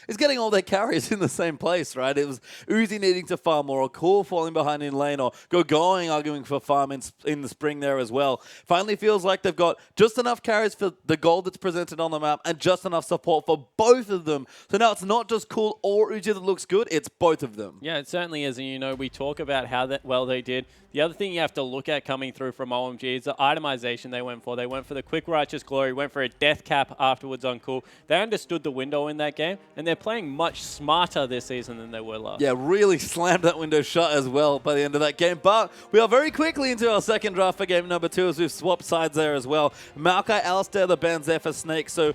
is getting all their carries in the same place, right? It was Uzi needing to farm more, or Cool falling behind in lane, or going arguing for farm in the spring there as well. Finally feels like they've got just enough carries for the goal that's presented on the map and just enough support for both of them. So now it's not just Cool or Uzi that looks good, it's both of them. Yeah, it certainly is. And, you know, we talk about how well they did. The other thing you have to look at coming through from OMG is the itemization they went for. They went for the quick righteous glory, went for a death cap afterwards on Cool. They understood the window in that game, and they're playing much smarter this season than they were last. Yeah, really slammed that window shut as well by the end of that game. But we are very quickly into our second draft for game number 2 as we've swapped sides there as well. Maokai, Alistair, the ban's there for Snake, so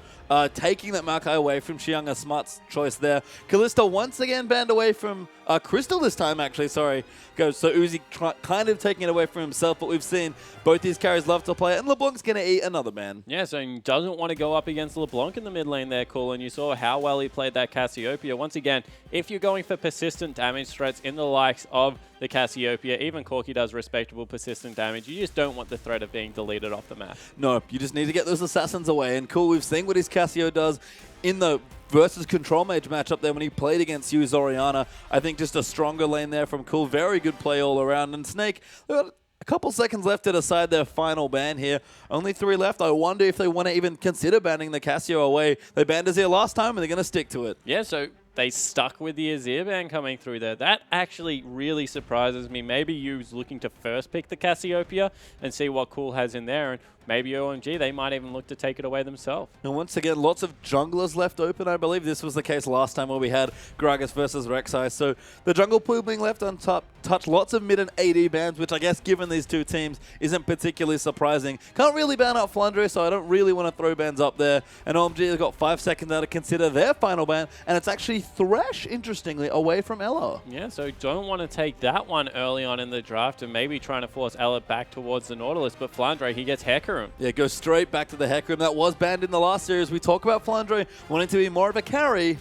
taking that Maokai away from Xiang, a smart choice there. Kalista once again banned away from Crystal this time, actually, sorry. So Uzi kind of taking it away from himself, but we've seen both these carries love to play it, and LeBlanc's going to eat another man. Yeah, so he doesn't want to go up against LeBlanc in the mid lane there, Cool, and you saw how well he played that Cassiopeia. Once again, if you're going for persistent damage threats in the likes of the Cassiopeia, even Corki does respectable persistent damage, you just don't want the threat of being deleted off the map. No, you just need to get those assassins away, and Cool, we've seen what his Cassio does in the versus Control Mage matchup there when he played against you, Zoriana. I think just a stronger lane there from Cool. Very good play all around. And Snake, they've got a couple seconds left to decide their final ban here. Only 3 left. I wonder if they want to even consider banning the Cassio away. They banned Azir last time, and they're going to stick to it. Yeah, so they stuck with the Azir ban coming through there. That actually really surprises me. Maybe Yu's looking to first pick the Cassiopeia and see what Cool has in there, and maybe OMG, they might even look to take it away themselves. And once again, lots of junglers left open, I believe. This was the case last time where we had Gragas versus Rek'Sai. So the jungle pool being left untouched. Lots of mid and AD bans, which I guess given these two teams isn't particularly surprising. Can't really ban out Flandre, so I don't really want to throw bans up there. And OMG has got 5 seconds now to consider their final ban, and it's actually Thresh, interestingly, away from Ella. Yeah, so don't want to take that one early on in the draft and maybe trying to force Ella back towards the Nautilus, but Flandre, he gets Hecarim. Yeah, go straight back to the Hecarim. That was banned in the last series. We talk about Flandre wanting to be more of a carry.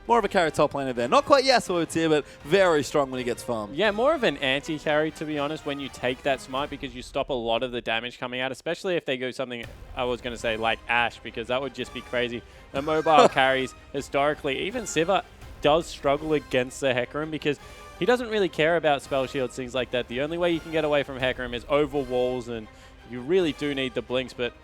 More of a carry top laner there. Not quite Yasuo tier, but very strong when he gets farmed. Yeah, more of an anti-carry, to be honest, when you take that smite, because you stop a lot of the damage coming out, especially if they go something, I was going to say, like Ashe, because that would just be crazy. The mobile carries, historically, even Sivir does struggle against the Hecarim because he doesn't really care about spell shields, things like that. The only way you can get away from Hecarim is over walls, and you really do need the blinks, but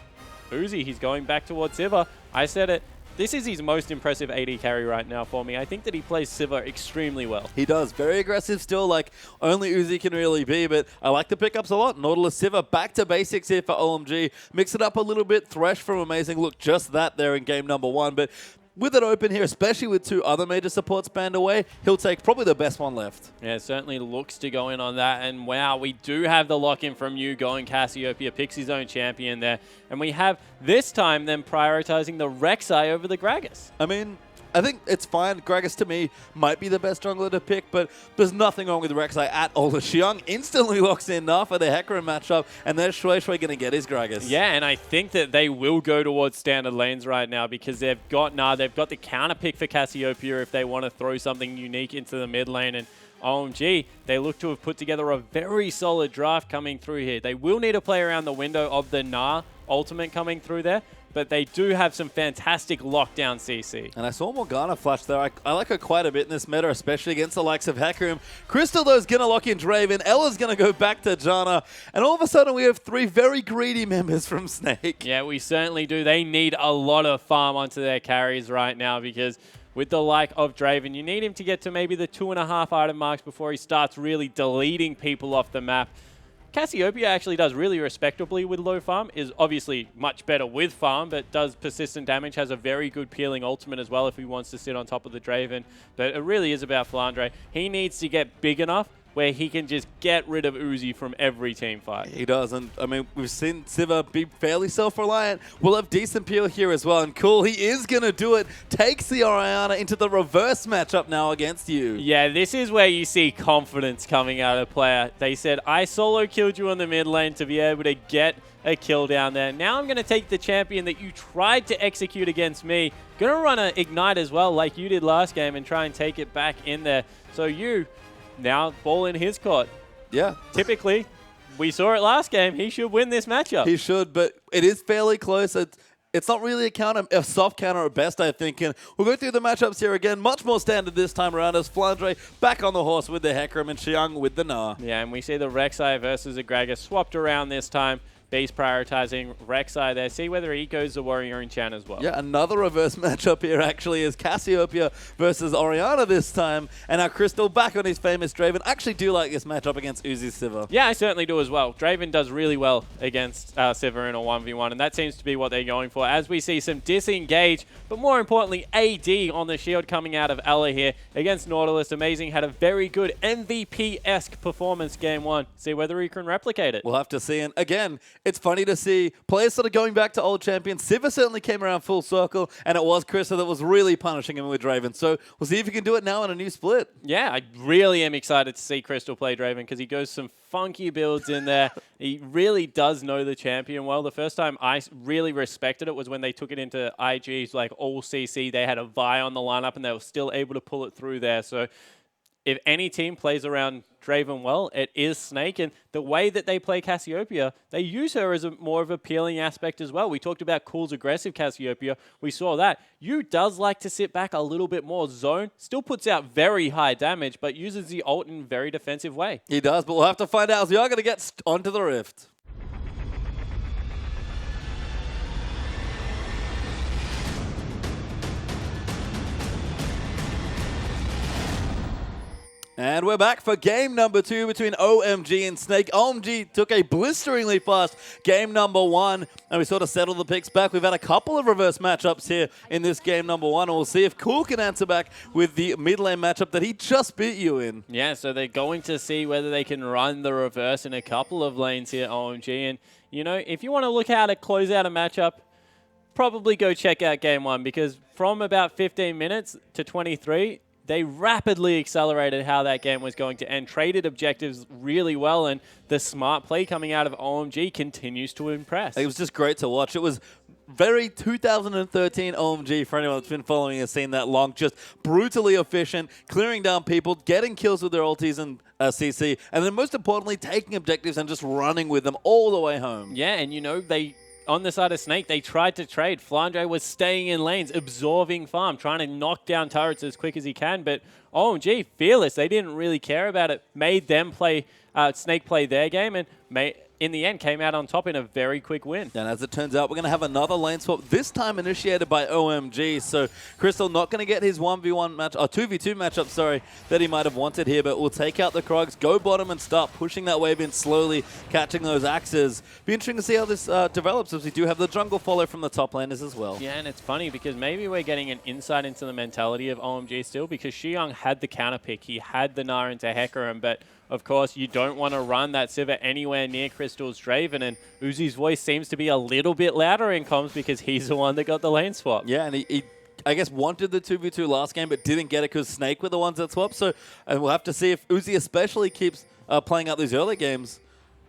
Uzi, he's going back towards Sivir. I said it. This is his most impressive AD carry right now for me. I think that he plays Sivir extremely well. He does. Very aggressive still, like only Uzi can really be, but I like the pickups a lot. Nautilus Sivir back to basics here for OMG. Mix it up a little bit. Thresh from Amazing. Look, just that there in game number 1, but with it open here, especially with 2 other major supports banned away, he'll take probably the best one left. Yeah, it certainly looks to go in on that. And wow, we do have the lock-in from you going Cassiopeia, picks his own champion there. And we have this time them prioritizing the Rek'Sai over the Gragas. I mean, I think it's fine. Gragas, to me, might be the best jungler to pick, but there's nothing wrong with Rek'Sai at all. The Xiang instantly locks in now for the Hecarim matchup, and there's Shui going to get his Gragas. Yeah, and I think that they will go towards standard lanes right now because they've got the counter pick for Cassiopeia if they want to throw something unique into the mid lane. And OMG, they look to have put together a very solid draft coming through here. They will need to play around the window of the Gnar ultimate coming through there, but they do have some fantastic lockdown CC. And I saw Morgana flash there. I like her quite a bit in this meta, especially against the likes of Hecarim. Crystal, though, is going to lock in Draven. Ella's going to go back to Janna. And all of a sudden, we have 3 very greedy members from Snake. Yeah, we certainly do. They need a lot of farm onto their carries right now because with the like of Draven, you need him to get to maybe the 2.5 item marks before he starts really deleting people off the map. Cassiopeia actually does really respectably with low farm, is obviously much better with farm, but does persistent damage, has a very good peeling ultimate as well if he wants to sit on top of the Draven. But it really is about Flandre. He needs to get big enough where he can just get rid of Uzi from every team fight. He does, and I mean, we've seen Sivir be fairly self-reliant. We'll have decent peel here as well, and cool, he is going to do it. Takes the Orianna into the reverse matchup now against you. Yeah, this is where you see confidence coming out of the player. They said, I solo killed you on the mid lane to be able to get a kill down there. Now I'm going to take the champion that you tried to execute against me. Going to run an Ignite as well, like you did last game, and try and take it back in there. So you now ball in his court. Yeah. Typically, we saw it last game. He should win this matchup. He should, but it is fairly close. it's not really a soft counter at best, I think. And we'll go through the matchups here again. Much more standard this time around as Flandre back on the horse with the Hecarim and Xiang with the Gnar. Yeah, and we see the Rek'Sai versus Agraga swapped around this time. Beast prioritizing Rek'Sai there. See whether he goes the Warrior Enchant as well. Yeah, another reverse matchup here actually is Cassiopeia versus Orianna this time. And our Crystal back on his famous Draven. I actually do like this matchup against Uzi Sivir. Yeah, I certainly do as well. Draven does really well against Sivir in a 1v1, and that seems to be what they're going for. As we see some disengage, but more importantly, AD on the shield coming out of Ella here against Nautilus. Amazing, had a very good MVP-esque performance game 1. See whether he can replicate it. We'll have to see. And again, it's funny to see players sort of going back to old champions. Sivir certainly came around full circle, and it was Krista that was really punishing him with Draven. So we'll see if he can do it now in a new split. Yeah, I really am excited to see Crystal play Draven because he goes some funky builds in there. He really does know the champion well. The first time I really respected it was when they took it into IG's like all CC. They had a Vi on the lineup, and they were still able to pull it through there. So if any team plays around Draven well, it is Snake. And the way that they play Cassiopeia, they use her as a more of appealing aspect as well. We talked about Cool's aggressive Cassiopeia. We saw that. Yu does like to sit back a little bit more zone. Still puts out very high damage, but uses the ult in a very defensive way. He does, but we'll have to find out as we are going to get onto the Rift. And we're back for game number 2 between OMG and Snake. OMG took a blisteringly fast game number 1, and we sort of settled the picks back. We've had a couple of reverse matchups here in this game number 1, and we'll see if Cool can answer back with the mid lane matchup that he just beat you in. Yeah, so they're going to see whether they can run the reverse in a couple of lanes here, OMG. And, you know, if you want to look how to close out a matchup, probably go check out game 1, because from about 15 minutes to 23, they rapidly accelerated how that game was going to end, traded objectives really well, and the smart play coming out of OMG continues to impress. It was just great to watch. It was very 2013 OMG for anyone that's been following a scene that long. Just brutally efficient, clearing down people, getting kills with their ultis and CC, and then most importantly, taking objectives and just running with them all the way home. Yeah, and you know, on the side of Snake, they tried to trade. Flandre was staying in lanes, absorbing farm, trying to knock down turrets as quick as he can. But OMG, fearless. They didn't really care about it. Made them play, Snake play their game, and in the end came out on top in a very quick win. And as it turns out, we're going to have another lane swap, this time initiated by OMG. So Crystal not going to get his 1v1 match, or 2v2 matchup, sorry, that he might have wanted here, but we'll take out the Krogs, go bottom and start pushing that wave in slowly, catching those axes. Be interesting to see how this develops, as we do have the jungle follow from the top laners as well. Yeah, and it's funny because maybe we're getting an insight into the mentality of OMG still, because Xiang had the counter pick. He had the Gnar into Hecarim, but of course, you don't want to run that Sivir anywhere near Crystal's Draven, and Uzi's voice seems to be a little bit louder in comms because he's the one that got the lane swap. Yeah, and he I guess, wanted the 2v2 last game but didn't get it because Snake were the ones that swapped. So we'll have to see if Uzi especially keeps playing out these early games.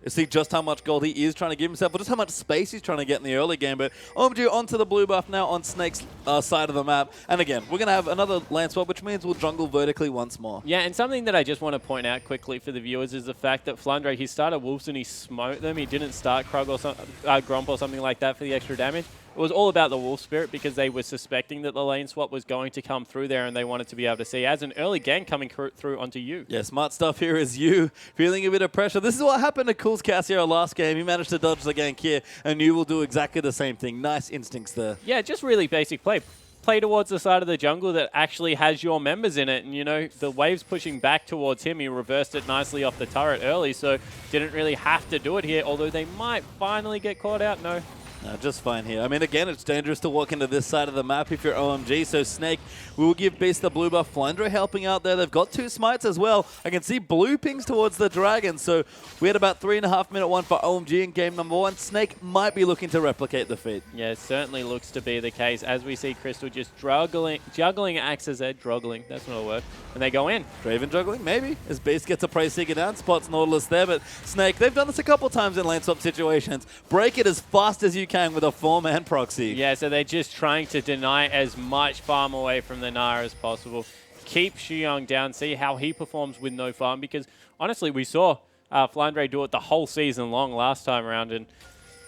See just how much gold he is trying to give himself, or just how much space he's trying to get in the early game. But OMG onto the blue buff now on Snake's side of the map. And again, we're going to have another lane swap, which means we'll jungle vertically once more. Yeah, and something that I just want to point out quickly for the viewers is the fact that Flandre, he started Wolves and he smoked them. He didn't start Krug or Gromp or something like that for the extra damage. It was all about the Wolf Spirit because they were suspecting that the lane swap was going to come through there and they wanted to be able to see as an early gank coming through onto you. Yeah, smart stuff here is you feeling a bit of pressure. This is what happened to Cool's Cassio last game. He managed to dodge the gank here, and you will do exactly the same thing. Nice instincts there. Yeah, just really basic play. Play towards the side of the jungle that actually has your members in it. And, you know, the wave's pushing back towards him. He reversed it nicely off the turret early, so didn't really have to do it here, although they might finally get caught out. No. No, just fine here. I mean, again, it's dangerous to walk into this side of the map if you're OMG. So Snake will give Beast the blue buff. Flandre helping out there. They've got 2 smites as well. I can see blue pings towards the dragon. So we had about 3.5 minute one for OMG in game number 1. Snake might be looking to replicate the feat. Yeah, it certainly looks to be the case as we see Crystal just juggling axes there. Droggling, that's not a word. And they go in. Draven juggling, maybe. As Beast gets a Prey Seeker down, spots Nautilus there. But Snake, they've done this a couple times in lane swap situations. Break it as fast as you can with a 4-man proxy. Yeah, so they're just trying to deny as much farm away from the Gnar as possible. Keep Xiang down, see how he performs with no farm, because honestly, we saw Flandre do it the whole season long last time around, and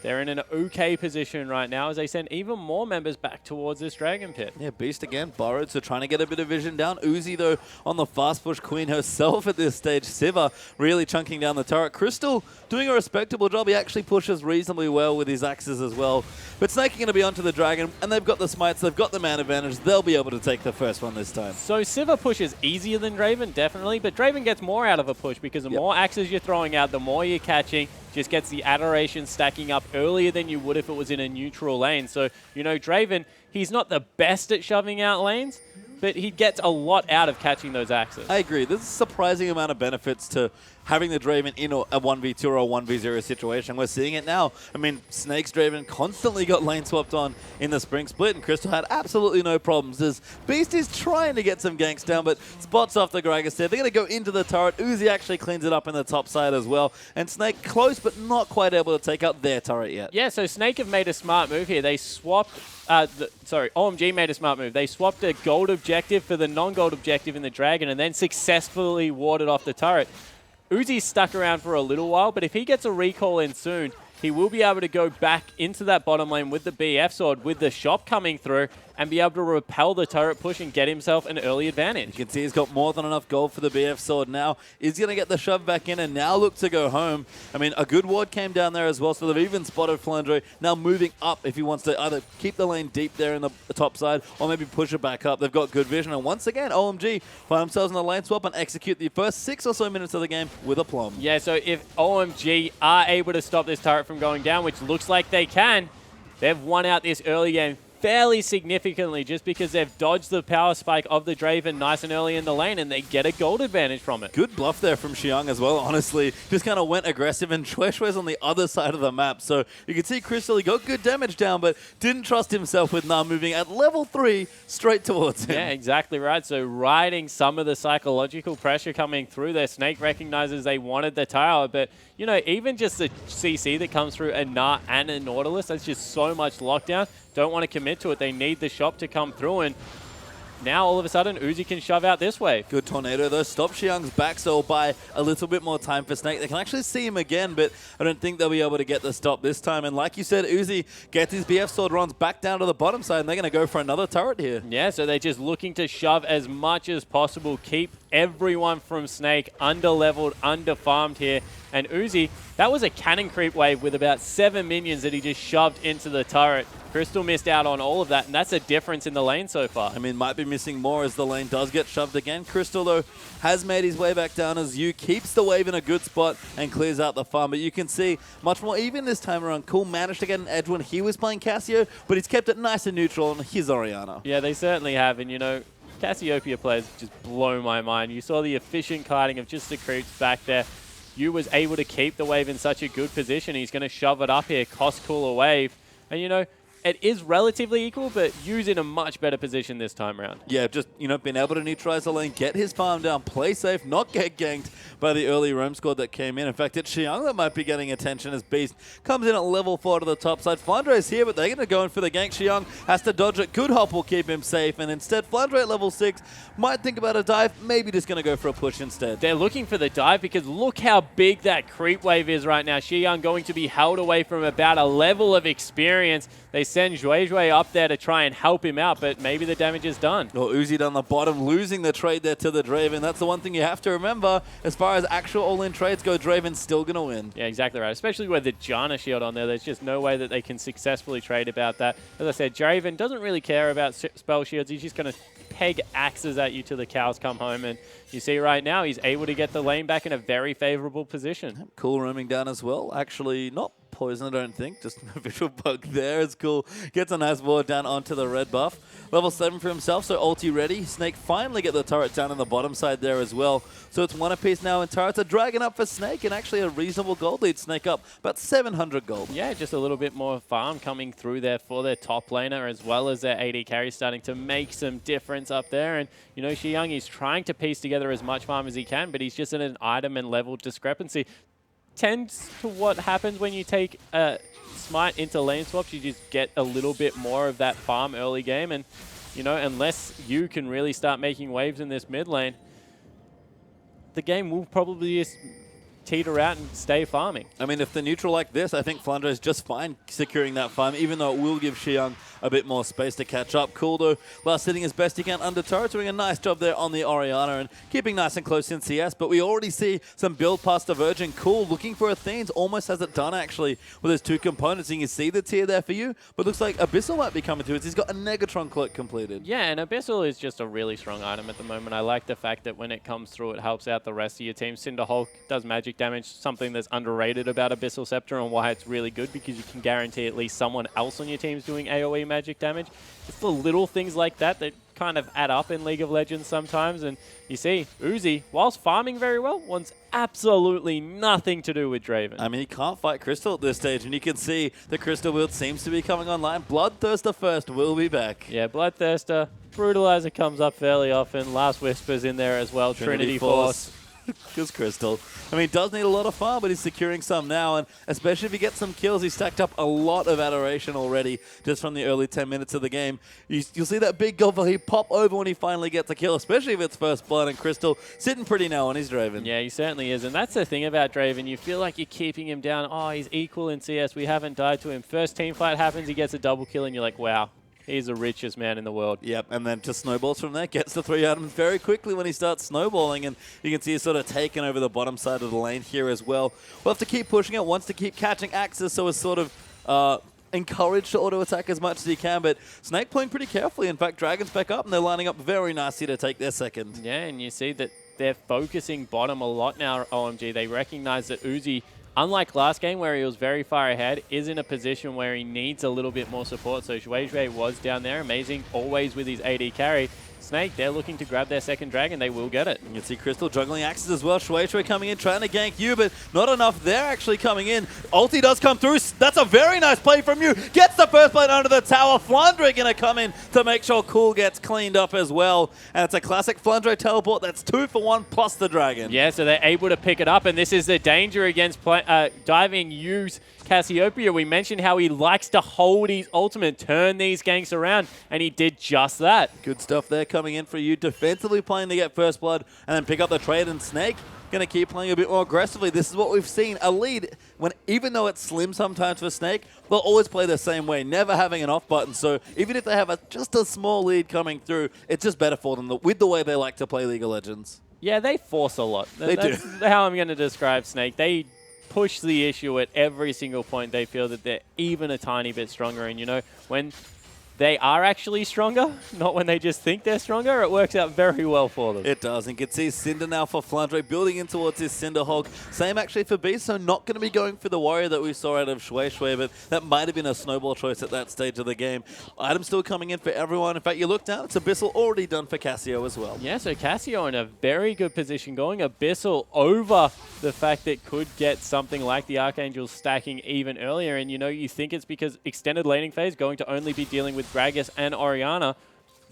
they're in an okay position right now as they send even more members back towards this Dragon Pit. Yeah, Beast again, borrowed, so trying to get a bit of vision down. Uzi, though, on the fast push queen herself at this stage. Siva really chunking down the turret. Crystal doing a respectable job. He actually pushes reasonably well with his axes as well. But Snake are going to be onto the Dragon, and they've got the smites, they've got the man advantage. They'll be able to take the first one this time. So Siva pushes easier than Draven, definitely, but Draven gets more out of a push because the more axes you're throwing out, the more you're catching. Just gets the adoration stacking up earlier than you would if it was in a neutral lane. So, you know, Draven, he's not the best at shoving out lanes, but he gets a lot out of catching those axes. I agree. There's a surprising amount of benefits to having the Draven in a 1v2 or a 1v0 situation. We're seeing it now. I mean, Snake's Draven constantly got lane swapped on in the spring split, and Crystal had absolutely no problems as Beast is trying to get some ganks down, but spots off the Gragas there. They're going to go into the turret. Uzi actually cleans it up in the top side as well, and Snake close, but not quite able to take out their turret yet. Yeah, so Snake have made a smart move here. They swapped, OMG made a smart move. They swapped a gold objective for the non-gold objective in the Dragon and then successfully warded off the turret. Uzi's stuck around for a little while, but if he gets a recall in soon, he will be able to go back into that bottom lane with the BF sword, with the shop coming through, and be able to repel the turret push and get himself an early advantage. You can see he's got more than enough gold for the BF sword now. He's going to get the shove back in and now look to go home. I mean, a good ward came down there as well, so they've even spotted Flandre now moving up if he wants to either keep the lane deep there in the top side or maybe push it back up. They've got good vision, and once again, OMG find themselves in the lane swap and execute the first 6 or so minutes of the game with aplomb. Yeah, so if OMG are able to stop this turret from going down, which looks like they can, they've won out this early game fairly significantly just because they've dodged the power spike of the Draven nice and early in the lane, and they get a gold advantage from it. Good bluff there from Xiang as well, honestly. Just kind of went aggressive, and Shueishue's on the other side of the map. So you can see Crystal, he got good damage down, but didn't trust himself with Na moving at level 3 straight towards him. Yeah, exactly right. So riding some of the psychological pressure coming through there, Snake recognizes they wanted the tower, but you know, even just the CC that comes through a Na and a Nautilus, that's just so much lockdown. Don't want to commit to it. They need the shop to come through, and now all of a sudden Uzi can shove out this way. Good tornado though. Stop Xiang's back, so by a little bit more time for Snake. They can actually see him again, but I don't think they'll be able to get the stop this time. And like you said, Uzi gets his BF sword, runs back down to the bottom side, and they're going to go for another turret here. Yeah, so they're just looking to shove as much as possible, keep everyone from Snake under-leveled, under-farmed here. And Uzi, that was a cannon creep wave with about 7 minions that he just shoved into the turret. Crystal missed out on all of that, and that's a difference in the lane so far. I mean, might be missing more as the lane does get shoved again. Crystal, though, has made his way back down as Yu keeps the wave in a good spot and clears out the farm. But you can see much more even this time around. Cool managed to get an edge when he was playing Cassio, but he's kept it nice and neutral on his Orianna. Yeah, they certainly have, and you know, Cassiopeia players just blow my mind. You saw the efficient kiting of just the creeps back there. Yu was able to keep the wave in such a good position. He's going to shove it up here, cost cool a wave. And, you know, it is relatively equal, but Yu's in a much better position this time around. Yeah, just, you know, being able to neutralize the lane, get his farm down, play safe, not get ganked by the early roam squad that came in. In fact, it's Xiang that might be getting attention as Beast comes in at level 4 to the top side. Flandre's here, but they're going to go in for the gank. Xiang has to dodge it. Good hop will keep him safe, and instead, Flandre at level 6 might think about a dive, maybe just going to go for a push instead. They're looking for the dive because look how big that creep wave is right now. Xiang going to be held away from about a level of experience. They send Zhuezhui up there to try and help him out, but maybe the damage is done. Well, Uzi down the bottom, losing the trade there to the Draven. That's the one thing you have to remember. As far as actual all-in trades go, Draven's still going to win. Yeah, exactly right. Especially with the Janna shield on there. There's just no way that they can successfully trade about that. As I said, Draven doesn't really care about spell shields. He's just going to peg axes at you till the cows come home. And you see right now, he's able to get the lane back in a very favorable position. Cool roaming down as well. Actually, not poison, I don't think. Just a visual bug there. It's cool. Gets a nice ward down onto the red buff. Level 7 for himself, so ulti ready. Snake finally get the turret down on the bottom side there as well. So it's one apiece now, and turrets are dragging up for Snake, and actually a reasonable gold lead. Snake up about 700 gold. Yeah, just a little bit more farm coming through there for their top laner, as well as their AD carry starting to make some difference up there. And, you know, Xiang is trying to piece together as much farm as he can, but he's just in an item and level discrepancy. Tends to what happens when you take Smite into lane swaps. You just get a little bit more of that farm early game, and you know, unless you can really start making waves in this mid lane, the game will probably just teeter out and stay farming. I mean, if they're neutral like this, I think Flandre is just fine securing that farm, even though it will give Xiang a bit more space to catch up. Cool, though, last sitting as best he can under turret, doing a nice job there on the Orianna and keeping nice and close in CS. But we already see some build past Divergent. Cool, looking for Athenes, almost has it done, actually, with his 2 components. And you can see the tier there for you, but looks like Abyssal might be coming through. He's got a Negatron cloak completed. Yeah, and Abyssal is just a really strong item at the moment. I like the fact that when it comes through, it helps out the rest of your team. Cinder Hulk does magic damage, something that's underrated about Abyssal Scepter and why it's really good, because you can guarantee at least someone else on your team is doing AoE magic damage. It's the little things like that that kind of add up in League of Legends sometimes. And you see, Uzi, whilst farming very well, wants absolutely nothing to do with Draven. I mean, he can't fight Crystal at this stage, and you can see the Crystal build seems to be coming online. Bloodthirster first will be back. Yeah, Bloodthirster. Brutalizer comes up fairly often. Last Whisper's in there as well. Trinity Force. Because Crystal, I mean, does need a lot of farm, but he's securing some now, and especially if he gets some kills, he's stacked up a lot of adoration already just from the early 10 minutes of the game. You'll see that big goal he pop over when he finally gets a kill, especially if it's first blood, and Crystal sitting pretty now on his Draven. Yeah, he certainly is, and that's the thing about Draven. You feel like you're keeping him down. Oh, he's equal in CS. We haven't died to him. First team fight happens, he gets a double kill, and you're like, wow. He's the richest man in the world. Yep, and then just snowballs from there. Gets the 3 items very quickly when he starts snowballing, and you can see he's sort of taken over the bottom side of the lane here as well. We'll have to keep pushing it, wants to keep catching axes, so it's sort of encouraged to auto-attack as much as he can, but Snake playing pretty carefully. In fact, Dragon's back up, and they're lining up very nicely to take their second. Yeah, and you see that they're focusing bottom a lot now, OMG. They recognize that Uzi, unlike last game where he was very far ahead, is in a position where he needs a little bit more support. So Shui was down there, amazing, always with his AD carry. Snake, they're looking to grab their second dragon. They will get it. You can see Crystal juggling axes as well. Shui coming in, trying to gank you, but not enough. They're actually coming in. Ulti does come through. That's a very nice play from you. Gets the first blade under the tower. Flandre going to come in to make sure Cool gets cleaned up as well. And it's a classic Flandre teleport. That's 2 for 1 plus the dragon. Yeah, so they're able to pick it up, and this is the danger against diving use Cassiopeia. We mentioned how he likes to hold his ultimate, turn these ganks around, and he did just that. Good stuff there coming in for you. Defensively playing to get first blood and then pick up the trade, and Snake going to keep playing a bit more aggressively. This is what we've seen. A lead, when even though it's slim sometimes for Snake, they'll always play the same way, never having an off button. So even if they have just a small lead coming through, it's just better for them with the way they like to play League of Legends. Yeah, they force a lot. That's how I'm going to describe Snake. They push the issue at every single point. They feel that they're even a tiny bit stronger. And, you know, when they are actually stronger, not when they just think they're stronger, it works out very well for them. It does. And you can see Cinder now for Flandre building in towards his Cinder Hulk. Same actually for B, so not going to be going for the warrior that we saw out of Shui, but that might have been a snowball choice at that stage of the game. Items still coming in for everyone. In fact, you look down, it's Abyssal already done for Cassio as well. Yeah, so Cassio in a very good position, going Abyssal over the fact that could get something like the Archangel stacking even earlier. And, you know, you think it's because extended laning phase going to only be dealing with Gragas and Orianna.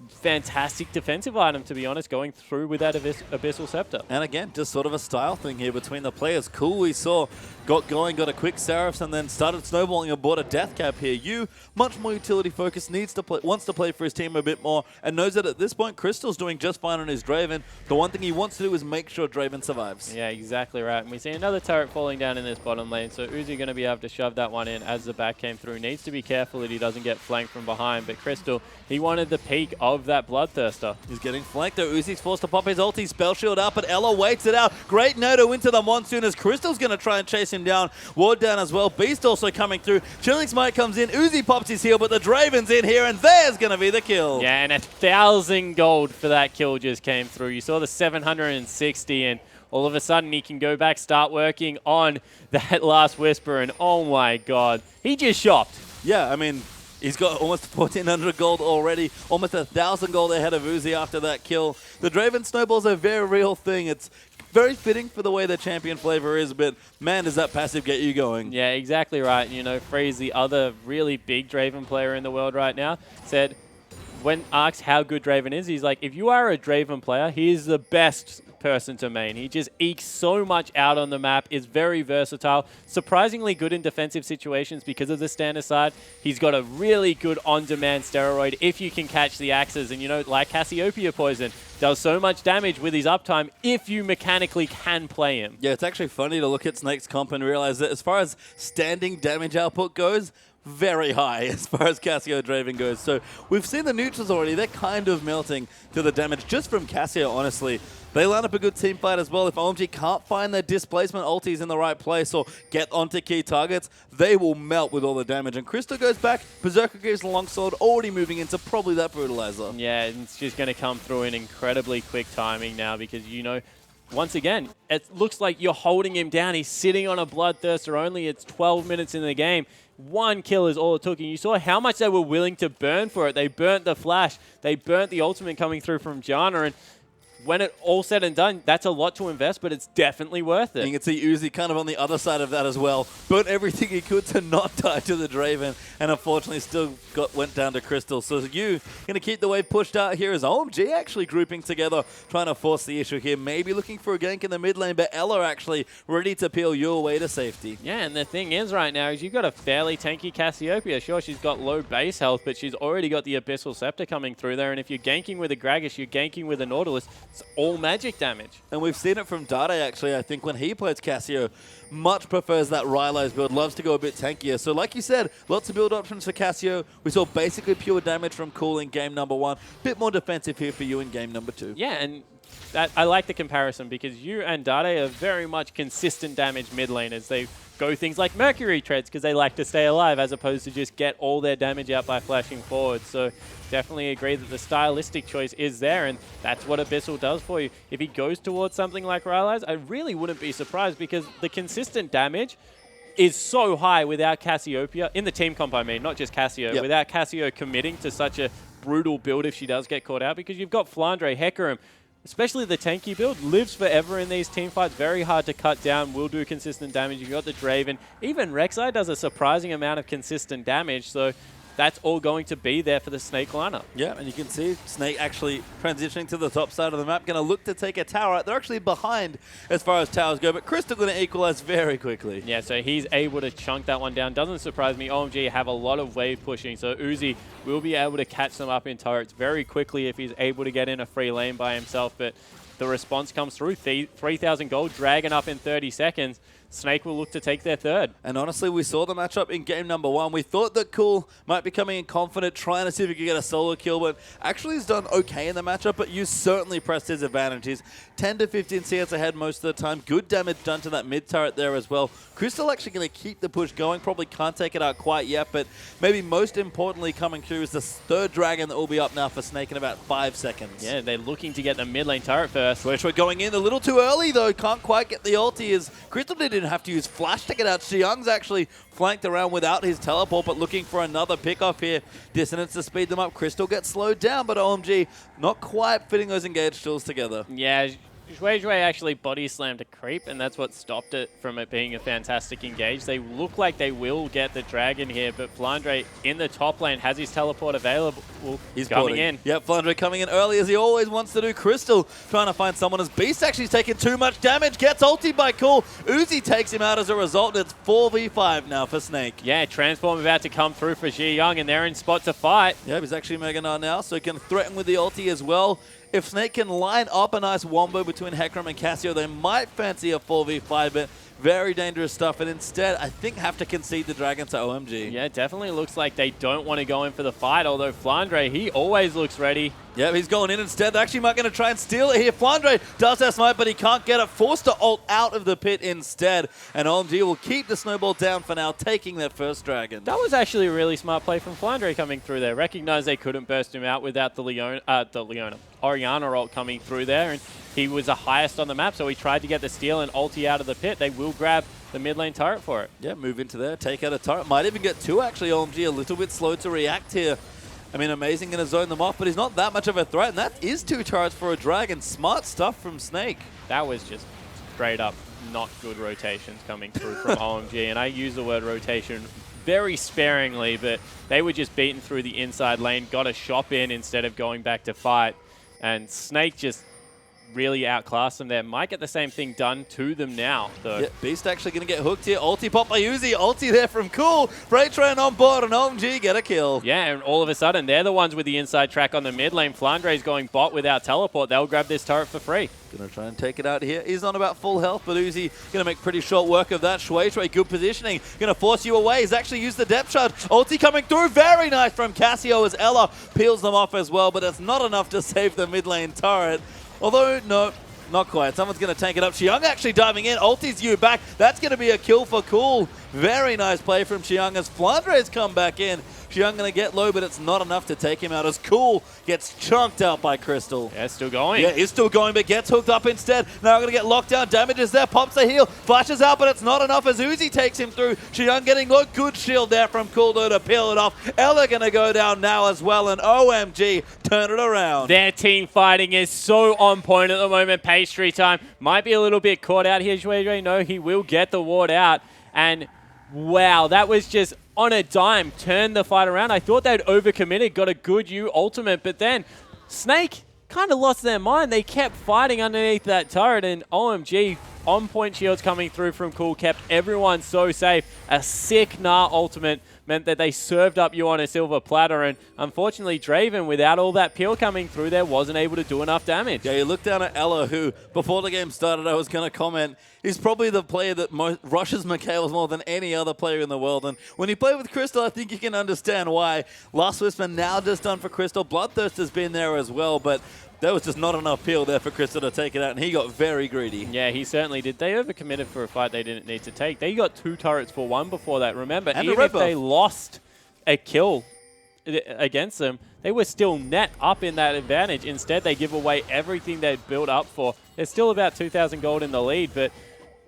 Fantastic defensive item, to be honest, going through with that Abyssal Scepter. And again, just sort of a style thing here between the players. Cool, we saw, got going, got a quick Seraphs, and then started snowballing aboard a death cap here. You, much more utility focused, wants to play for his team a bit more, and knows that at this point, Crystal's doing just fine on his Draven. The one thing he wants to do is make sure Draven survives. Yeah, exactly right. And we see another turret falling down in this bottom lane, so Uzi going to be able to shove that one in as the back came through. Needs to be careful that he doesn't get flanked from behind, but Crystal, he wanted the peak of that Bloodthirster. He's getting flanked though. Uzi's forced to pop his ulti, spell shield up, but Ella waits it out. Great Noto into the Monsoon as Crystal's going to try and chase him down. Ward down as well. Beast also coming through. Chilling's Might comes in. Uzi pops his heal, but the Draven's in here, and there's going to be the kill. Yeah, and 1,000 gold for that kill just came through. You saw the 760, and all of a sudden he can go back, start working on that last Whisper, and oh my god, he just shopped. Yeah, I mean, he's got almost 1,400 gold already, almost 1,000 gold ahead of Uzi after that kill. The Draven snowball's a very real thing. It's very fitting for the way the champion flavor is, but man, does that passive get you going. Yeah, exactly right. You know, Freeze, the other really big Draven player in the world right now, said, when asked how good Draven is, he's like, if you are a Draven player, he is the best person to main. He just ekes so much out on the map, is very versatile, surprisingly good in defensive situations because of the standard side. He's got a really good on-demand steroid if you can catch the axes. And, you know, like Cassiopeia Poison, does so much damage with his uptime if you mechanically can play him. Yeah, it's actually funny to look at Snake's comp and realize that as far as standing damage output goes, very high as far as Cassio Draven goes. So we've seen the neutrals already. They're kind of melting to the damage just from Cassio, honestly. They line up a good team fight as well. If OMG can't find their displacement ultis in the right place or get onto key targets, they will melt with all the damage. And Crystal goes back. Berserker gives the longsword, already moving into probably that brutalizer. Yeah, it's just going to come through in incredibly quick timing now because, you know, once again, it looks like you're holding him down. He's sitting on a Bloodthirster only. It's 12 minutes in the game. One kill is all it took. And you saw how much they were willing to burn for it. They burnt the flash. They burnt the ultimate coming through from Janna. And when it all said and done, that's a lot to invest, but it's definitely worth it. You can see Uzi kind of on the other side of that as well. Burnt everything he could to not die to the Draven, and unfortunately still went down to Crystal. So you going to keep the wave pushed out here as OMG actually grouping together, trying to force the issue here. Maybe looking for a gank in the mid lane, but Ella actually ready to peel you away to safety. Yeah, and the thing is right now is you've got a fairly tanky Cassiopeia. Sure, she's got low base health, but she's already got the Abyssal Scepter coming through there, and if you're ganking with a Gragas, you're ganking with a Nautilus, it's all magic damage. And we've seen it from Dade, actually. I think when he plays Cassio, much prefers that Rylo's build, loves to go a bit tankier. So like you said, lots of build options for Cassio. We saw basically pure damage from Cool in game number 1. Bit more defensive here for you in game number 2. Yeah, and I like the comparison because you and Dade are very much consistent damage mid laners. They go things like Mercury Treads because they like to stay alive as opposed to just get all their damage out by flashing forward. So definitely agree that the stylistic choice is there, and that's what Abyssal does for you. If he goes towards something like Rylai's, I really wouldn't be surprised because the consistent damage is so high without Cassiopeia, in the team comp I mean, not just Cassio, without Cassio committing to such a brutal build if she does get caught out, because you've got Flandre, Hecarim, especially the tanky build, lives forever in these team fights. Very hard to cut down, will do consistent damage. You've got the Draven. Even Rek'Sai does a surprising amount of consistent damage, so that's all going to be there for the Snake lineup. Yeah, and you can see Snake actually transitioning to the top side of the map, going to look to take a tower out. They're actually behind as far as towers go, but Crystal going to equalize very quickly. Yeah, so he's able to chunk that one down. Doesn't surprise me. OMG have a lot of wave pushing, so Uzi will be able to catch them up in turrets very quickly if he's able to get in a free lane by himself, but the response comes through. 3,000 gold, Dragon up in 30 seconds. Snake will look to take their third. And honestly, we saw the matchup in game number 1. We thought that Cool might be coming in confident, trying to see if he could get a solo kill, but actually he's done okay in the matchup, but you certainly pressed his advantage. He's 10 to 15 CS ahead most of the time. Good damage done to that mid turret there as well. Crystal actually going to keep the push going. Probably can't take it out quite yet, but maybe most importantly coming through is the third Dragon that will be up now for Snake in about 5 seconds. Yeah, they're looking to get the mid lane turret first. We're going in a little too early though. Can't quite get the ulti as Crystal didn't have to use flash to get out. Xiang's actually flanked around without his teleport, but looking for another pickoff here. Dissonance to speed them up. Crystal gets slowed down, but OMG not quite fitting those engaged tools together. Yeah, Zhui actually body slammed a creep, and that's what stopped it from it being a fantastic engage. They look like they will get the dragon here, but Flandre in the top lane has his teleport available. He's coming in. Yep, Flandre coming in early as he always wants to do. Crystal trying to find someone as Beast actually taking too much damage. Gets ulted by Cool. Uzi takes him out as a result, and it's 4v5 now for Snake. Yeah, Transform about to come through for Ji Young, and they're in spot to fight. Yep, he's actually Mega Gnar now, so he can threaten with the ulti as well. If Snake can line up a nice wombo between Hecarim and Cassio, they might fancy a 4v5, but very dangerous stuff. And instead, I think have to concede the dragon to OMG. Yeah, it definitely looks like they don't want to go in for the fight, although Flandre, he always looks ready. Yeah, he's going in instead. They're actually might going to try and steal it here. Flandre does have smite, but he can't get it. Forced to ult out of the pit instead. And OMG will keep the snowball down for now, taking their first dragon. That was actually a really smart play from Flandre coming through there. Recognized they couldn't burst him out without the Orianna ult coming through there. And he was the highest on the map, so he tried to get the steal and ulti out of the pit. They will grab the mid lane turret for it. Yeah, move into there, take out a turret. Might even get two, actually. OMG a little bit slow to react here. I mean, Amazing going to zone them off, but he's not that much of a threat, and that is 2 turrets for a dragon. Smart stuff from Snake. That was just straight up not good rotations coming through from OMG, and I use the word rotation very sparingly, but they were just beaten through the inside lane, got a shop in instead of going back to fight, and Snake just really outclass them there. Might get the same thing done to them now, though. Yeah, Beast actually going to get hooked here. Ulti pop by Uzi. Ulti there from Cool. Freight Train on board, and OMG get a kill. Yeah, and all of a sudden, they're the ones with the inside track on the mid lane. Flandre's going bot without teleport. They'll grab this turret for free. Going to try and take it out here. He's on about full health, but Uzi going to make pretty short work of that. Shui, good positioning. Going to force you away. He's actually used the depth charge. Ulti coming through. Very nice from Cassio as Ella peels them off as well, but it's not enough to save the mid lane turret. Although, no, not quite. Someone's going to tank it up. Xiang actually diving in. Ulti's you back. That's going to be a kill for Cool. Very nice play from Xiang as Flandre's come back in. Xiang going to get low, but it's not enough to take him out as Cool gets chunked out by Crystal. Yeah, still going. Yeah, he's still going, but gets hooked up instead. Now going to get locked down. Damage is there. Pops the heal. Flashes out, but it's not enough as Uzi takes him through. Xiang getting low. Good shield there from Cool though to peel it off. Ella going to go down now as well, and OMG turn it around. Their team fighting is so on point at the moment. Pastry time. Might be a little bit caught out here. Zhuizhui, no, he will get the ward out. And wow, that was just on a dime, turned the fight around. I thought they'd overcommitted, got a good U ultimate, but then Snake kind of lost their mind. They kept fighting underneath that turret, and OMG, on-point shields coming through from Cool kept everyone so safe. A sick Gnar ultimate meant that they served up you on a silver platter, and unfortunately Draven, without all that peel coming through there, wasn't able to do enough damage. Yeah, you look down at Ella, who, before the game started, I was going to comment, he's probably the player that rushes Mikhails more than any other player in the world, and when you play with Crystal, I think you can understand why. Last Whisper now just done for Crystal. Bloodthirst has been there as well, but there was just not enough peel there for Crystal to take it out, and he got very greedy. Yeah, he certainly did. They overcommitted for a fight they didn't need to take. They got 2 turrets for 1 before that. Remember, and even if they lost a kill against them, they were still net up in that advantage. Instead, they give away everything they'd built up for. They're still about 2,000 gold in the lead, but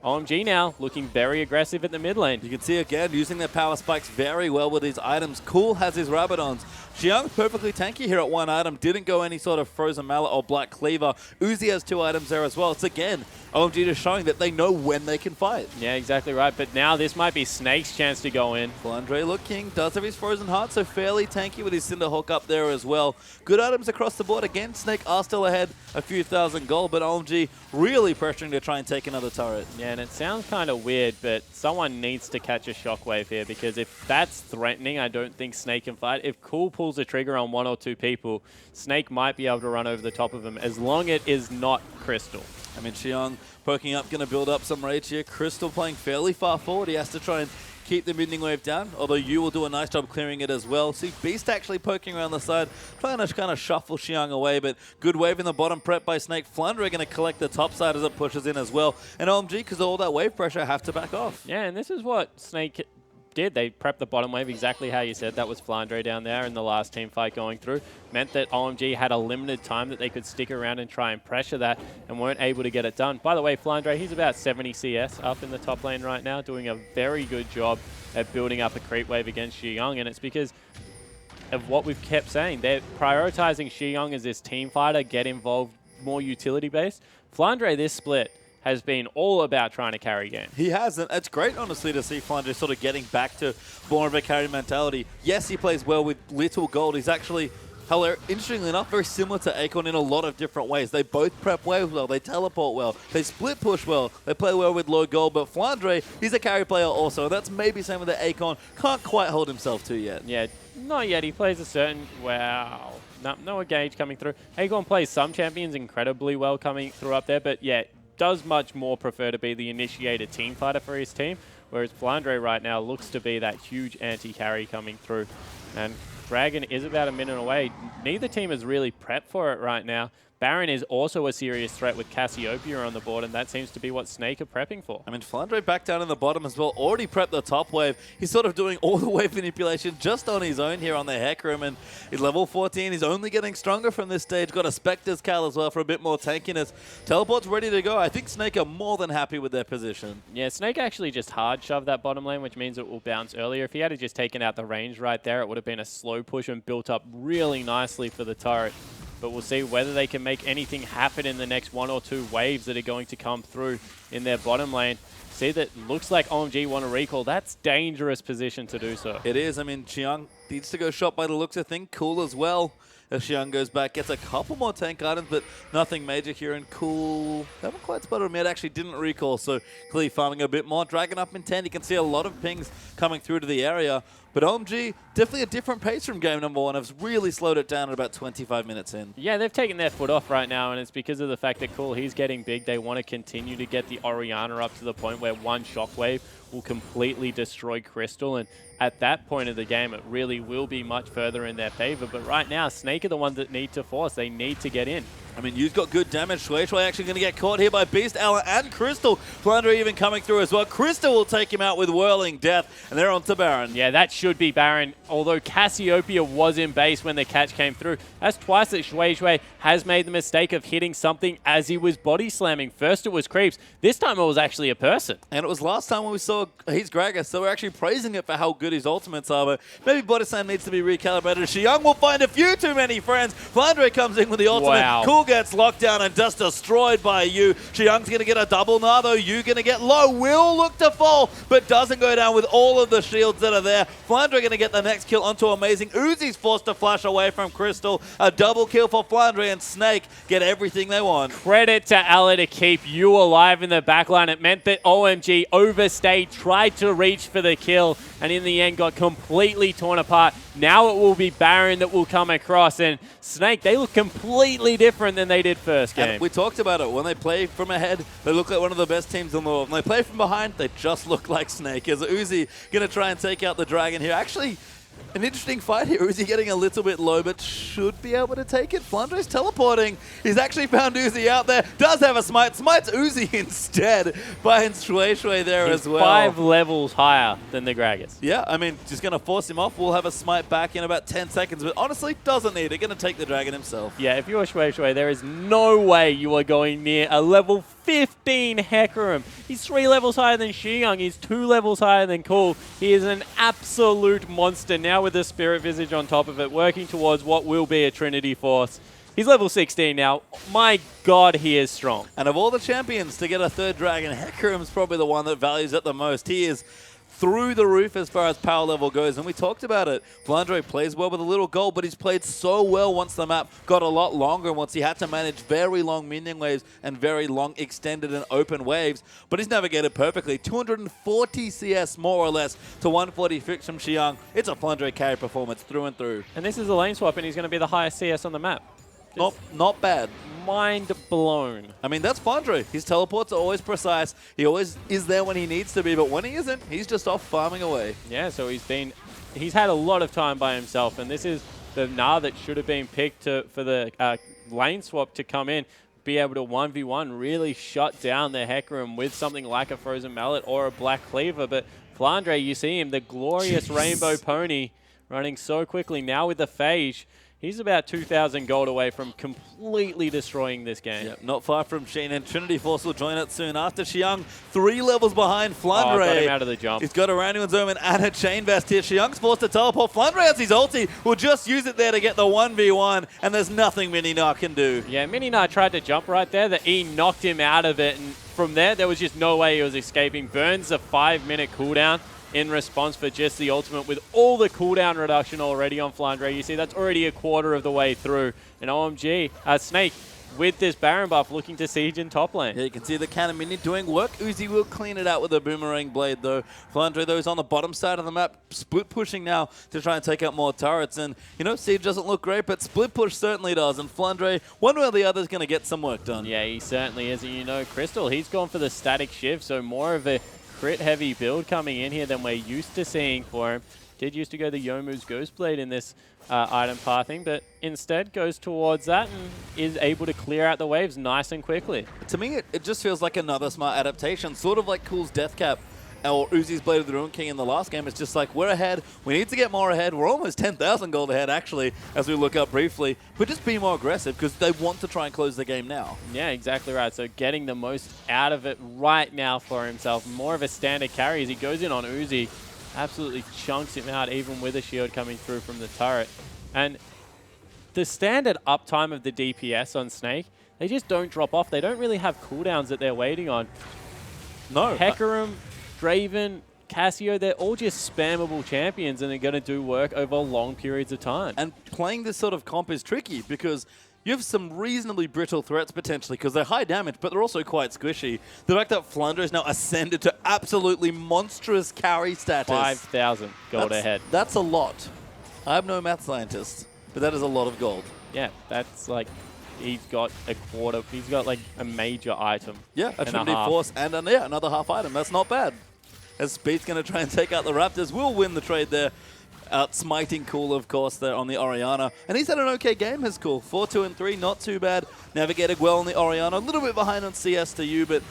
OMG now looking very aggressive at the mid lane. You can see again using their power spikes very well with these items. Cool has his Rabadons. Xiang perfectly tanky here at 1 item. Didn't go any sort of Frozen Mallet or Black Cleaver. Uzi has 2 items there as well. It's again OMG just showing that they know when they can fight. Yeah, exactly right. But now this might be Snake's chance to go in. Flandre looking, does have his Frozen Heart, so fairly tanky with his Cinder Hook up there as well. Good items across the board. Again, Snake are still ahead a few thousand gold, but OMG really pressuring to try and take another turret. Yeah, and it sounds kind of weird, but someone needs to catch a Shockwave here, because if that's threatening, I don't think Snake can fight. If Cool pulls a trigger on 1 or 2 people, Snake might be able to run over the top of him, as long as it is not Crystal. I mean, Xiang poking up, going to build up some rage here. Crystal playing fairly far forward. He has to try and keep the mid wave down, although you will do a nice job clearing it as well. See Beast actually poking around the side, trying to kind of shuffle Xiang away, but good wave in the bottom, prep by Snake. Flandre going to collect the top side as it pushes in as well. And OMG, because of all that wave pressure, have to back off. Yeah, and this is what Snake did. They prepped the bottom wave exactly how you said. That was Flandre down there in the last team fight going through. Meant that OMG had a limited time that they could stick around and try and pressure that, and weren't able to get it done. By the way, Flandre, he's about 70 CS up in the top lane right now, doing a very good job at building up a creep wave against Xiang, and it's because of what we've kept saying. They're prioritizing Xiang as this team fighter, get involved, more utility based. Flandre this split has been all about trying to carry game. He has, and it's great, honestly, to see Flandre sort of getting back to more of a carry mentality. Yes, he plays well with little gold. He's actually, interestingly enough, very similar to Akon in a lot of different ways. They both prep waves well, they teleport well, they split push well, they play well with low gold, but Flandre, he's a carry player also. That's maybe something that Akon can't quite hold himself to yet. Yeah, not yet. He plays a certain, wow, no engage coming through. Akon plays some champions incredibly well coming through up there, but yeah, does much more prefer to be the initiated team fighter for his team, whereas Flandre right now looks to be that huge anti-carry coming through. And Dragon is about a minute away. Neither team is really prepped for it right now. Baron is also a serious threat with Cassiopeia on the board, and that seems to be what Snake are prepping for. I mean, Flandre back down in the bottom as well, already prepped the top wave. He's sort of doing all the wave manipulation just on his own here on the Hecarim, and he's level 14. He's only getting stronger from this stage. Got a Spectre's Cal as well for a bit more tankiness. Teleport's ready to go. I think Snake are more than happy with their position. Yeah, Snake actually just hard shoved that bottom lane, which means it will bounce earlier. If he had just taken out the range right there, it would have been a slow push and built up really nicely for the turret. But we'll see whether they can make anything happen in the next 1 or 2 waves that are going to come through in their bottom lane. See, that looks like OMG want to recall. That's dangerous position to do so. It is. I mean, Xiang needs to go shot by the looks of things. Cool as well. as Xiang goes back, gets a couple more tank items, but nothing major here. And Cool, haven't quite spotted him yet, actually didn't recall, so clearly farming a bit more. Dragon up in 10, you can see a lot of pings coming through to the area. But OMG, definitely a different pace from game number 1. Have really slowed it down at about 25 minutes in. Yeah, they've taken their foot off right now, and it's because of the fact that Cool, he's getting big. They want to continue to get the Orianna up to the point where one shockwave will completely destroy Crystal, and at that point of the game, it really will be much further in their favor. But right now, Snake are the ones that need to force. They need to get in. I mean, you've got good damage. Shui actually going to get caught here by Beast, Alan, and Crystal. Flounder even coming through as well. Crystal will take him out with Whirling Death, and they're on to Baron. Yeah, that should be Baron, although Cassiopeia was in base when the catch came through. That's twice that Shui has made the mistake of hitting something as he was body slamming. First it was creeps. This time it was actually a person. And it was last time when we saw he's Gragas, so we're actually praising it for how good his ultimates are, but maybe body slam needs to be recalibrated. Xiang will find a few too many friends. Flounder comes in with the ultimate. Wow. Cool gets locked down and just destroyed by Yu. Xiang's going to get a double now, though. Yu going to get low. Will look to fall, but doesn't go down with all of the shields that are there. Flounder going to get the next kill onto Amazing. Uzi's forced to flash away from Crystal. A double kill for Flounder, and Snake get everything they want. Credit to Ella to keep Yu alive in the backline. It meant that OMG overstayed, tried to reach for the kill, and in the end got completely torn apart. Now it will be Baron that will come across, and Snake, they look completely different than they did first game. And we talked about it. When they play from ahead, they look like one of the best teams in the world. When they play from behind, they just look like Snake. As Uzi going to try and take out the Dragon here. Actually, an interesting fight here. Uzi getting a little bit low, but should be able to take it. Flounder is teleporting. He's actually found Uzi out there. Does have a smite. Smites Uzi instead. Finds Shui there as well. 5 levels higher than the Gragas. Yeah, I mean, just going to force him off. We'll have a smite back in about 10 seconds, but honestly, doesn't need it. Going to take the Dragon himself. Yeah, if you're Shui, there is no way you are going near a level 15 Hecarim. He's 3 levels higher than Xiang. He's 2 levels higher than Cool. He is an absolute monster. Now with the Spirit Visage on top of it, working towards what will be a Trinity Force. He's level 16 now. My God, he is strong. And of all the champions to get a 3rd Dragon, Hecarim's probably the one that values it the most. He is through the roof as far as power level goes, and we talked about it. Flandre plays well with a little gold, but he's played so well once the map got a lot longer, once he had to manage very long minion waves and very long extended and open waves, but he's navigated perfectly. 240 CS more or less to 146 from Xiang. It's a Flandre carry performance through and through. And this is a lane swap, and he's going to be the highest CS on the map. Not bad. Mind blown. I mean, that's Flandre. His teleports are always precise. He always is there when he needs to be, but when he isn't, he's just off farming away. Yeah, so he's had a lot of time by himself, and this is the Gnar that should have been picked for the lane swap to come in, be able to 1v1, really shut down the Hecarim with something like a Frozen Mallet or a Black Cleaver. But Flandre, you see him, the glorious Rainbow Pony, running so quickly. Now with the Phage, he's about 2,000 gold away from completely destroying this game. Yep, not far from Sheen, and Trinity Force will join it soon after. Xiang 3 levels behind Flandre. Got him out of the jump. He's got a Randuin's Omen and a Chain Vest here. Xiang's forced to teleport. Flandre has his ulti. Will just use it there to get the 1v1, and there's nothing Mini Gnar can do. Yeah, Mini Gnar tried to jump right there. The E knocked him out of it, and from there was just no way he was escaping. Burns a 5-minute cooldown in response for just the ultimate with all the cooldown reduction already on Flandre. You see, that's already a quarter of the way through. And OMG, Snake, with this Baron buff, looking to siege in top lane. Yeah, you can see the cannon mini doing work. Uzi will clean it out with a boomerang blade, though. Flandre, though, is on the bottom side of the map, split pushing now to try and take out more turrets. And, you know, siege doesn't look great, but split push certainly does. And Flandre, one way or the other, is going to get some work done. Yeah, he certainly is. And, you know, Crystal, he's gone for the static shift, so more of a crit-heavy build coming in here than we're used to seeing for him. Did used to go the Youmuu's Ghostblade in this item pathing, but instead goes towards that and is able to clear out the waves nice and quickly. To me, it just feels like another smart adaptation, sort of like Cool's Death Cap or Uzi's Blade of the Ruin King in the last game. It's just like, we're ahead. We need to get more ahead. We're almost 10,000 gold ahead, actually, as we look up briefly. But just be more aggressive because they want to try and close the game now. Yeah, exactly right. So getting the most out of it right now for himself. More of a standard carry as he goes in on Uzi. Absolutely chunks him out, even with a shield coming through from the turret. And the standard uptime of the DPS on Snake, they just don't drop off. They don't really have cooldowns that they're waiting on. No. Hecarim, Draven, Casio, they're all just spammable champions, and they're going to do work over long periods of time. And playing this sort of comp is tricky because you have some reasonably brittle threats potentially because they're high damage, but they're also quite squishy. The fact that Flunder is now ascended to absolutely monstrous carry status. 5,000 gold ahead. That's a lot. I'm no math scientist, but that is a lot of gold. Yeah, that's like, he's got a quarter. He's got like a major item. Yeah, a Trinity Force and another half item. That's not bad. As Speed's going to try and take out the Raptors, will win the trade there. Outsmiting Cool, of course, there on the Orianna. And he's had an okay game, his Cool. 4-2 and 3, not too bad. Navigated well on the Orianna. A little bit behind on CS to you, but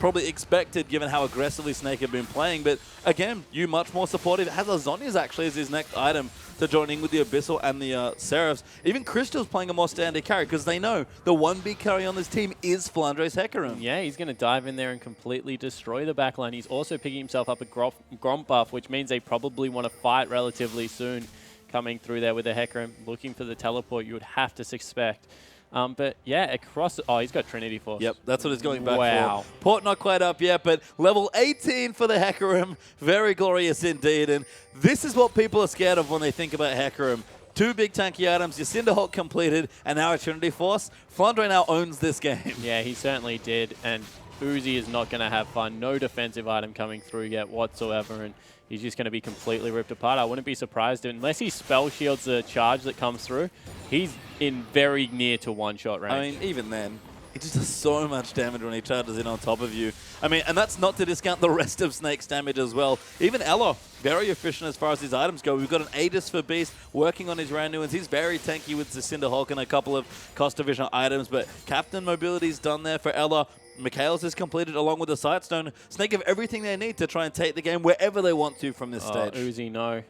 probably expected given how aggressively Snake had been playing. But again, you much more supportive. Has Azonius actually as his next item to join in with the Abyssal and the Seraphs. Even Crystal's playing a more standard carry because they know the one big carry on this team is Flandre's Hecarim. Yeah, he's going to dive in there and completely destroy the backline. He's also picking himself up a Gromp buff, which means they probably want to fight relatively soon. Coming through there with the Hecarim, looking for the teleport, you would have to suspect. But yeah, across... Oh, he's got Trinity Force. Yep, that's what he's going back for. Port not quite up yet, but level 18 for the Hecarim. Very glorious indeed. And this is what people are scared of when they think about Hecarim. 2 big tanky items, your Cinderhawk completed, and now a Trinity Force. Flandre now owns this game. Yeah, he certainly did. And Uzi is not going to have fun. No defensive item coming through yet whatsoever. And he's just going to be completely ripped apart. I wouldn't be surprised unless he spell shields the charge that comes through. He's in very near to one-shot range. I mean, even then, he just does so much damage when he charges in on top of you. I mean, and that's not to discount the rest of Snake's damage as well. Even Ella, very efficient as far as his items go. We've got an Aegis for Beast working on his Randuins. He's very tanky with the Cinderhawk and a couple of cost division items, but Captain Mobility's done there for Ella. Mikhail's is completed along with the Sightstone. Snake have everything they need to try and take the game wherever they want to from this stage. Uzi, no.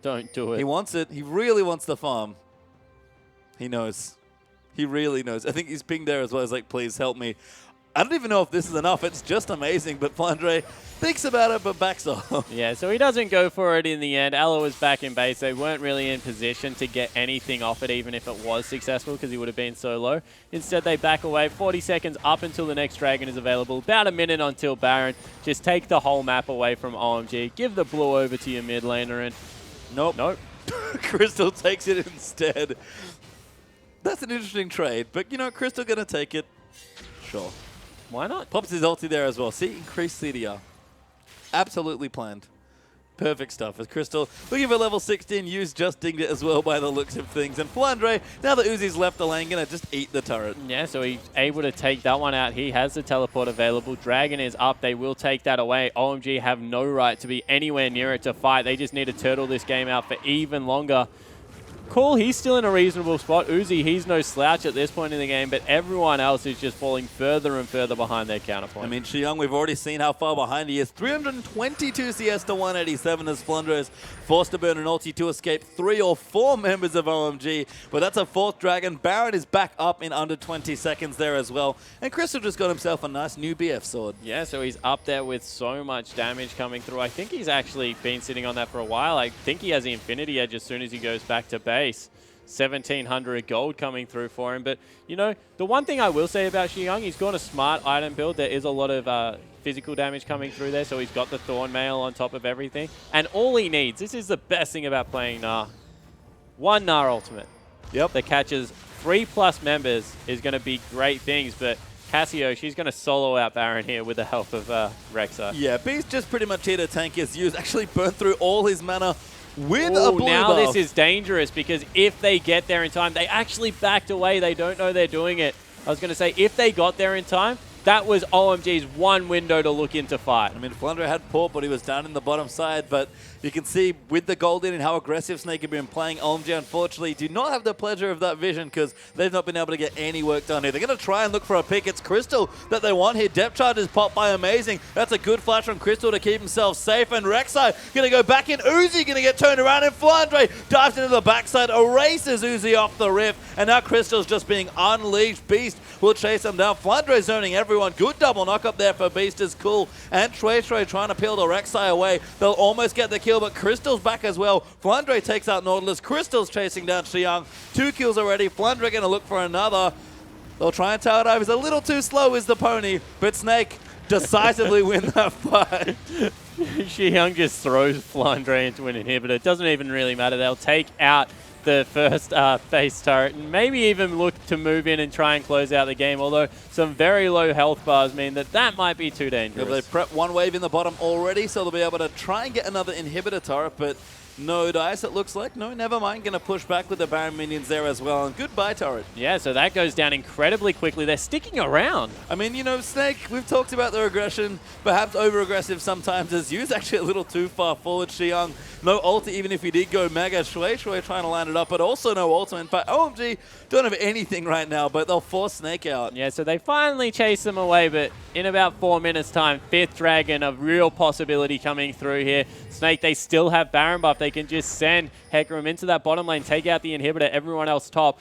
Don't do it. He wants it. He really wants the farm. He knows. He really knows. I think he's pinged there as well. He's like, please help me. I don't even know if this is enough. It's just amazing. But Flandre thinks about it, but backs off. Yeah, so he doesn't go for it in the end. Aloe was back in base. They weren't really in position to get anything off it, even if it was successful, because he would have been so low. Instead, they back away. 40 seconds up until the next Dragon is available. About a minute until Baron. Just take the whole map away from OMG. Give the blue over to your mid laner. And Nope. Crystal takes it instead. That's an interesting trade, but you know, Crystal gonna take it. Sure. Why not? Pops his ulti there as well. See, increased CDR. Absolutely planned. Perfect stuff. As Crystal looking for level 16, Yu's just dinged it as well by the looks of things. And Flandre, now that Uzi's left the lane, gonna just eat the turret. Yeah, so he's able to take that one out. He has the teleport available. Dragon is up. They will take that away. OMG have no right to be anywhere near it to fight. They just need to turtle this game out for even longer. Cool, he's still in a reasonable spot. Uzi, he's no slouch at this point in the game, but everyone else is just falling further and further behind their counterpoint. I mean, Xiang, we've already seen how far behind he is. 322 CS to 187 as Flandre is forced to burn an ulti to escape 3 or 4 members of OMG. But that's a 4th Dragon. Baron is back up in under 20 seconds there as well. And Crystal just got himself a nice new BF sword. Yeah, so he's up there with so much damage coming through. I think he's actually been sitting on that for a while. I think he has the Infinity Edge as soon as he goes back to base. 1,700 gold coming through for him. But, you know, the one thing I will say about Xiang, he's got a smart item build. There is a lot of physical damage coming through there, so he's got the Thorn Mail on top of everything. And all he needs, this is the best thing about playing Gnar, 1 Gnar ultimate. Yep. That catches 3+ members is going to be great things, but Casio, she's going to solo out Baron here with the help of Rek'Sai. Yeah, Beast just pretty much here to tank his use. Actually burned through all his mana with a blue now buff. This is dangerous because if they get there in time, they actually backed away. They don't know they're doing it. I was going to say, if they got there in time, that was OMG's one window to look into fight. I mean, Flandre had port, but he was down in the bottom side. But you can see with the gold in and how aggressive Snake have been playing, OMG unfortunately do not have the pleasure of that vision because they've not been able to get any work done here. They're going to try and look for a pick. It's Crystal that they want here. Depth charge is popped by Amazing. That's a good flash from Crystal to keep himself safe. And Rek'Sai going to go back in. Uzi going to get turned around, and Flandre dives into the backside, erases Uzi off the rip. And now Crystal's just being unleashed. Beast will chase him down. Flandre zoning everyone. Good double knock up there for Beast is cool. And Shui trying to peel the Rek'Sai away. They'll almost get the kill, but Crystal's back as well. Flandre takes out Nautilus. Crystal's chasing down Xiang. 2 kills already. Flandre going to look for another. They'll try and tower dive. He's a little too slow is the pony, but Snake decisively win that fight. Xiang just throws Flandre into an inhibitor. It doesn't even really matter. They'll take out the first base turret and maybe even look to move in and try and close out the game, although some very low health bars mean that might be too dangerous. Yeah, they prep one wave in the bottom already, so they'll be able to try and get another inhibitor turret, but no dice, it looks like. No, never mind. Going to push back with the Baron minions there as well. And goodbye, turret. Yeah, so that goes down incredibly quickly. They're sticking around. I mean, you know, Snake, we've talked about their aggression, perhaps over-aggressive sometimes. As Yu's actually a little too far forward. Xiang, no ult, even if he did go mega. Shui trying to line it up, but also no ultimate. In fact, OMG don't have anything right now, but they'll force Snake out. Yeah, so they finally chase them away, but in about 4 minutes' time, 5th Dragon, a real possibility coming through here. Snake, they still have Baron buff. They can just send Hecarim into that bottom lane, take out the inhibitor, everyone else top.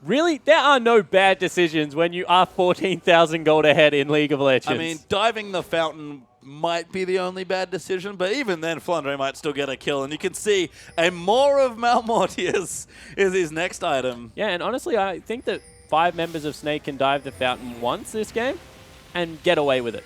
Really, there are no bad decisions when you are 14,000 gold ahead in League of Legends. I mean, diving the fountain might be the only bad decision, but even then, Flandre might still get a kill. And you can see a more of Malmortius is his next item. Yeah, and honestly, I think that 5 members of Snake can dive the fountain once this game and get away with it.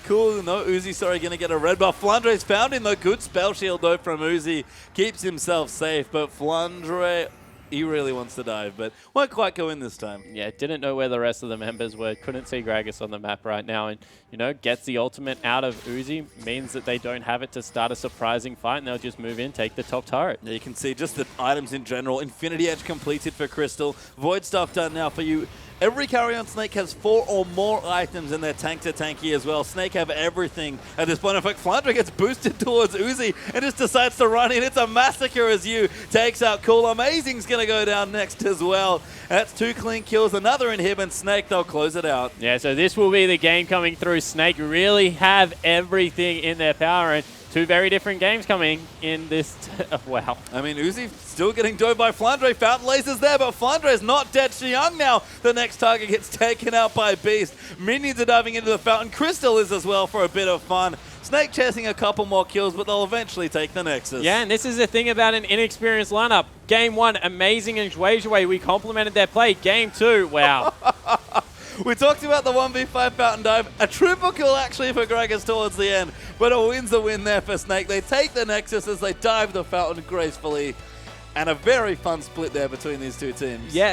Cool. No, Uzi, sorry, going to get a red buff. Flandre's found in the good spell shield, though, from Uzi. Keeps himself safe, but Flandre, he really wants to dive, but won't quite go in this time. Yeah, didn't know where the rest of the members were. Couldn't see Gragas on the map right now. And, you know, gets the ultimate out of Uzi. Means that they don't have it to start a surprising fight, and they'll just move in, take the top turret. Yeah, you can see just the items in general. Infinity Edge completed for Crystal. Void stuff done now for you. Every carry on Snake has 4 or more items in their tank to tanky as well. Snake have everything at this point. In fact, Flandre gets boosted towards Uzi and just decides to run in. It's a massacre as you takes out Cool. Amazing's going to go down next as well. That's 2 clean kills, another inhib, and Snake, they'll close it out. Yeah, so this will be the game coming through. Snake really have everything in their power, and 2 very different games coming in this. Wow. I mean, Uzi still getting dove by Flandre. Fountain lasers there, but Flandre's not dead. Xiang now, the next target gets taken out by Beast. Minions are diving into the fountain. Crystal is as well for a bit of fun. Snake chasing a couple more kills, but they'll eventually take the Nexus. Yeah, and this is the thing about an inexperienced lineup. Game 1, amazing and Shui. We complimented their play. Game 2, wow. We talked about the 1v5 fountain dive. A triple kill actually for Gragas towards the end, but a win's a win there for Snake. They take the Nexus as they dive the fountain gracefully, and a very fun split there between these 2 teams. Yeah.